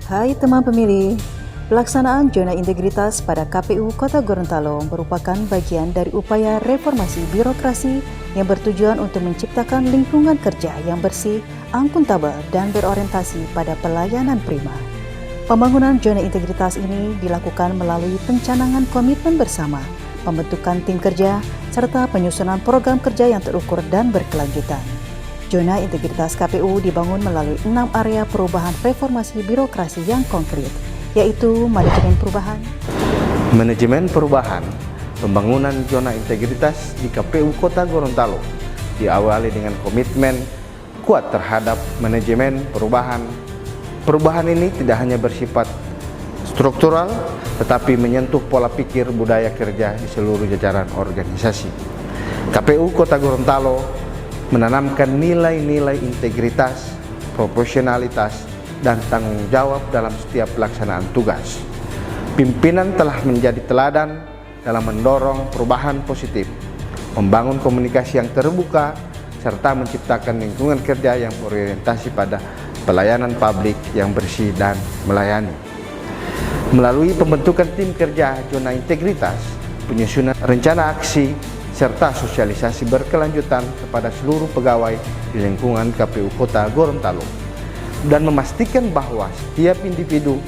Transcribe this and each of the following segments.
Hai teman pemilih, pelaksanaan zona integritas pada KPU Kota Gorontalo merupakan bagian dari upaya reformasi birokrasi yang bertujuan untuk menciptakan lingkungan kerja yang bersih, akuntabel, dan berorientasi pada pelayanan prima. Pembangunan zona integritas ini dilakukan melalui pencanangan komitmen bersama, pembentukan tim kerja, serta penyusunan program kerja yang terukur dan berkelanjutan. Zona integritas KPU dibangun melalui 6 area perubahan reformasi birokrasi yang konkret, yaitu manajemen perubahan, pembangunan zona integritas di KPU Kota Gorontalo diawali dengan komitmen kuat terhadap manajemen perubahan. Perubahan ini tidak hanya bersifat struktural, tetapi menyentuh pola pikir budaya kerja di seluruh jajaran organisasi. KPU Kota Gorontalo menanamkan nilai-nilai integritas, profesionalitas, dan tanggung jawab dalam setiap pelaksanaan tugas. Pimpinan telah menjadi teladan dalam mendorong perubahan positif, membangun komunikasi yang terbuka, serta menciptakan lingkungan kerja yang berorientasi pada pelayanan publik yang bersih dan melayani. Melalui pembentukan tim kerja zona integritas, penyusunan rencana aksi, serta sosialisasi berkelanjutan kepada seluruh pegawai di lingkungan KPU Kota Gorontalo, dan memastikan bahwa setiap individu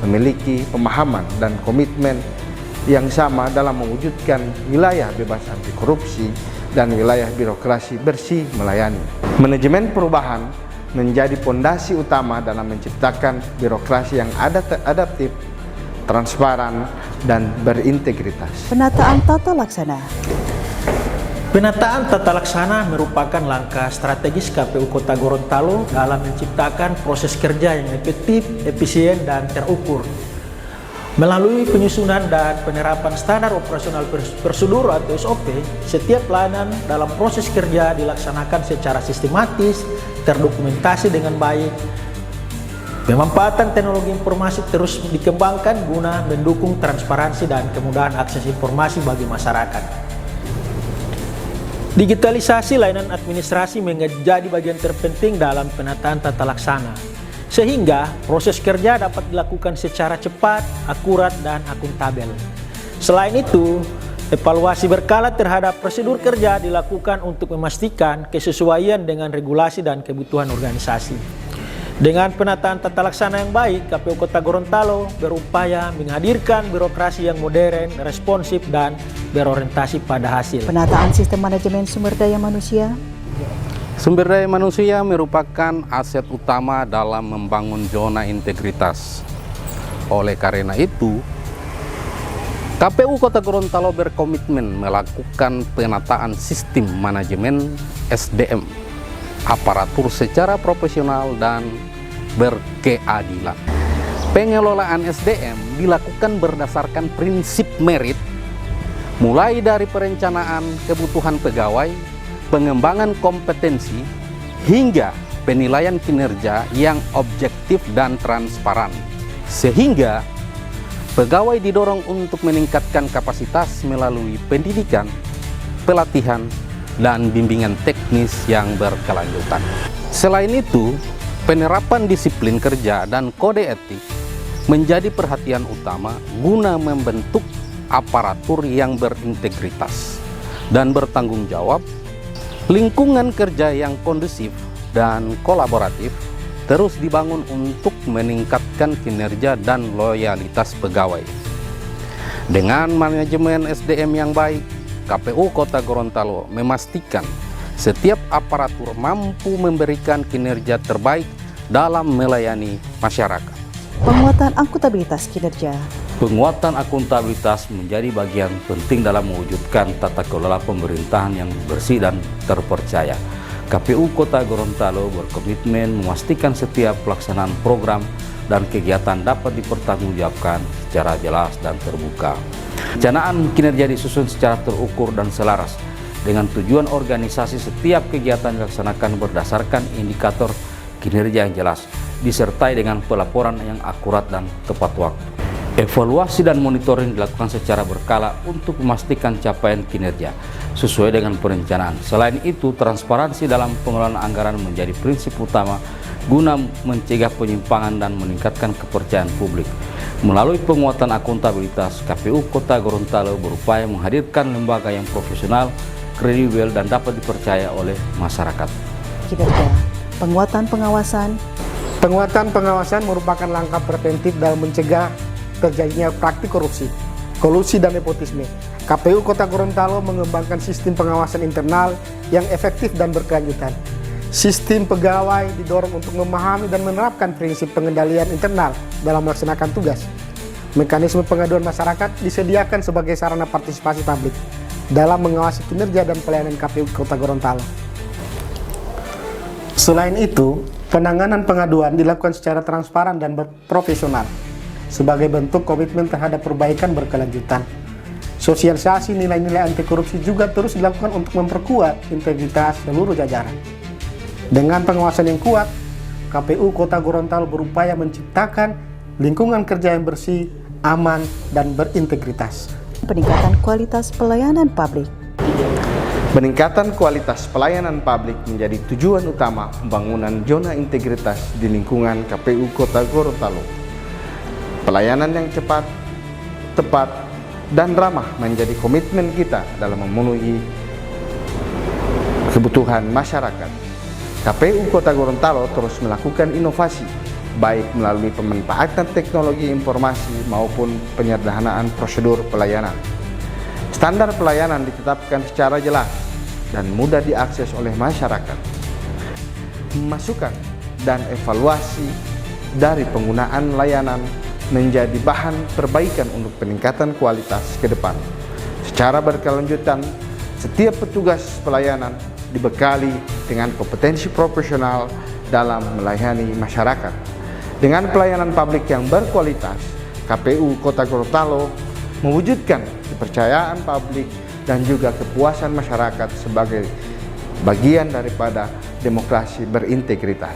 memiliki pemahaman dan komitmen yang sama dalam mewujudkan wilayah bebas anti korupsi dan wilayah birokrasi bersih melayani. Manajemen perubahan menjadi pondasi utama dalam menciptakan birokrasi yang adaptif, transparan, dan berintegritas. Penataan tata laksana. Penataan tata laksana merupakan langkah strategis KPU Kota Gorontalo dalam menciptakan proses kerja yang efektif, efisien, dan terukur. Melalui penyusunan dan penerapan standar operasional prosedur atau SOP, setiap pelayanan dalam proses kerja dilaksanakan secara sistematis, terdokumentasi dengan baik. Pemanfaatan teknologi informasi terus dikembangkan guna mendukung transparansi dan kemudahan akses informasi bagi masyarakat. Digitalisasi layanan administrasi menjadi bagian terpenting dalam penataan tata laksana, sehingga proses kerja dapat dilakukan secara cepat, akurat, dan akuntabel. Selain itu, evaluasi berkala terhadap prosedur kerja dilakukan untuk memastikan kesesuaian dengan regulasi dan kebutuhan organisasi. Dengan penataan tata laksana yang baik, KPU Kota Gorontalo berupaya menghadirkan birokrasi yang modern, responsif, dan berorientasi pada hasil. Penataan sistem manajemen sumber daya manusia. Sumber daya manusia merupakan aset utama dalam membangun zona integritas. Oleh karena itu, KPU Kota Gorontalo berkomitmen melakukan penataan sistem manajemen SDM, aparatur secara profesional dan berkeadilan. Pengelolaan SDM dilakukan berdasarkan prinsip merit, mulai dari perencanaan kebutuhan pegawai, pengembangan kompetensi, hingga penilaian kinerja yang objektif dan transparan. Sehingga pegawai didorong untuk meningkatkan kapasitas melalui pendidikan, pelatihan, dan bimbingan teknis yang berkelanjutan. Selain itu, penerapan disiplin kerja dan kode etik menjadi perhatian utama guna membentuk aparatur yang berintegritas dan bertanggung jawab. Lingkungan kerja yang kondusif dan kolaboratif terus dibangun untuk meningkatkan kinerja dan loyalitas pegawai. Dengan manajemen SDM yang baik, KPU Kota Gorontalo memastikan setiap aparatur mampu memberikan kinerja terbaik dalam melayani masyarakat. Penguatan akuntabilitas kinerja. Penguatan akuntabilitas menjadi bagian penting dalam mewujudkan tata kelola pemerintahan yang bersih dan terpercaya. KPU Kota Gorontalo berkomitmen memastikan setiap pelaksanaan program dan kegiatan dapat dipertanggungjawabkan secara jelas dan terbuka. Perencanaan kinerja disusun secara terukur dan selaras dengan tujuan organisasi. Setiap kegiatan dilaksanakan berdasarkan indikator kinerja yang jelas, disertai dengan pelaporan yang akurat dan tepat waktu. Evaluasi dan monitoring dilakukan secara berkala untuk memastikan capaian kinerja sesuai dengan perencanaan. Selain itu, transparansi dalam pengelolaan anggaran menjadi prinsip utama guna mencegah penyimpangan dan meningkatkan kepercayaan publik. Melalui penguatan akuntabilitas, KPU Kota Gorontalo berupaya menghadirkan lembaga yang profesional, kredibel, dan dapat dipercaya oleh masyarakat. Kinerja, penguatan pengawasan. Penguatan pengawasan merupakan langkah preventif dalam mencegah terjadinya praktik korupsi, kolusi, dan nepotisme. KPU Kota Gorontalo mengembangkan sistem pengawasan internal yang efektif dan berkelanjutan. Sistem pegawai didorong untuk memahami dan menerapkan prinsip pengendalian internal dalam melaksanakan tugas. Mekanisme pengaduan masyarakat disediakan sebagai sarana partisipasi publik dalam mengawasi kinerja dan pelayanan KPU Kota Gorontalo. Selain itu, penanganan pengaduan dilakukan secara transparan dan profesional sebagai bentuk komitmen terhadap perbaikan berkelanjutan. Sosialisasi nilai-nilai anti korupsi juga terus dilakukan untuk memperkuat integritas seluruh jajaran. Dengan pengawasan yang kuat, KPU Kota Gorontalo berupaya menciptakan lingkungan kerja yang bersih, aman, dan berintegritas. Peningkatan kualitas pelayanan publik. Peningkatan kualitas pelayanan publik menjadi tujuan utama pembangunan zona integritas di lingkungan KPU Kota Gorontalo. Pelayanan yang cepat, tepat, dan ramah menjadi komitmen kita dalam memenuhi kebutuhan masyarakat. KPU Kota Gorontalo terus melakukan inovasi, baik melalui pemanfaatan teknologi informasi maupun penyederhanaan prosedur pelayanan. Standar pelayanan ditetapkan secara jelas dan mudah diakses oleh masyarakat. Masukan dan evaluasi dari penggunaan layanan menjadi bahan perbaikan untuk peningkatan kualitas ke depan. Secara berkelanjutan, setiap petugas pelayanan dibekali dengan kompetensi profesional dalam melayani masyarakat. Dengan pelayanan publik yang berkualitas, KPU Kota Gorontalo mewujudkan kepercayaan publik dan juga kepuasan masyarakat sebagai bagian daripada demokrasi berintegritas.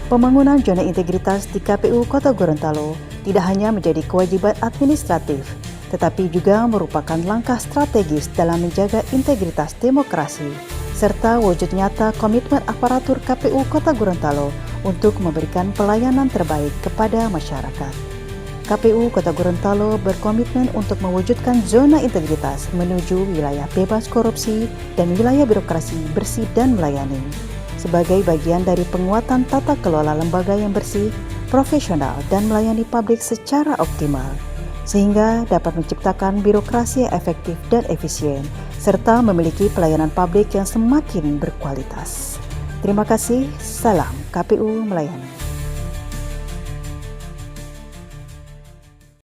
Pembangunan zona integritas di KPU Kota Gorontalo tidak hanya menjadi kewajiban administratif, tetapi juga merupakan langkah strategis dalam menjaga integritas demokrasi, serta wujud nyata komitmen aparatur KPU Kota Gorontalo untuk memberikan pelayanan terbaik kepada masyarakat. KPU Kota Gorontalo berkomitmen untuk mewujudkan zona integritas menuju wilayah bebas korupsi dan wilayah birokrasi bersih dan melayani, sebagai bagian dari penguatan tata kelola lembaga yang bersih, profesional, dan melayani publik secara optimal, sehingga dapat menciptakan birokrasi yang efektif dan efisien, serta memiliki pelayanan publik yang semakin berkualitas. Terima kasih, salam KPU Melayani.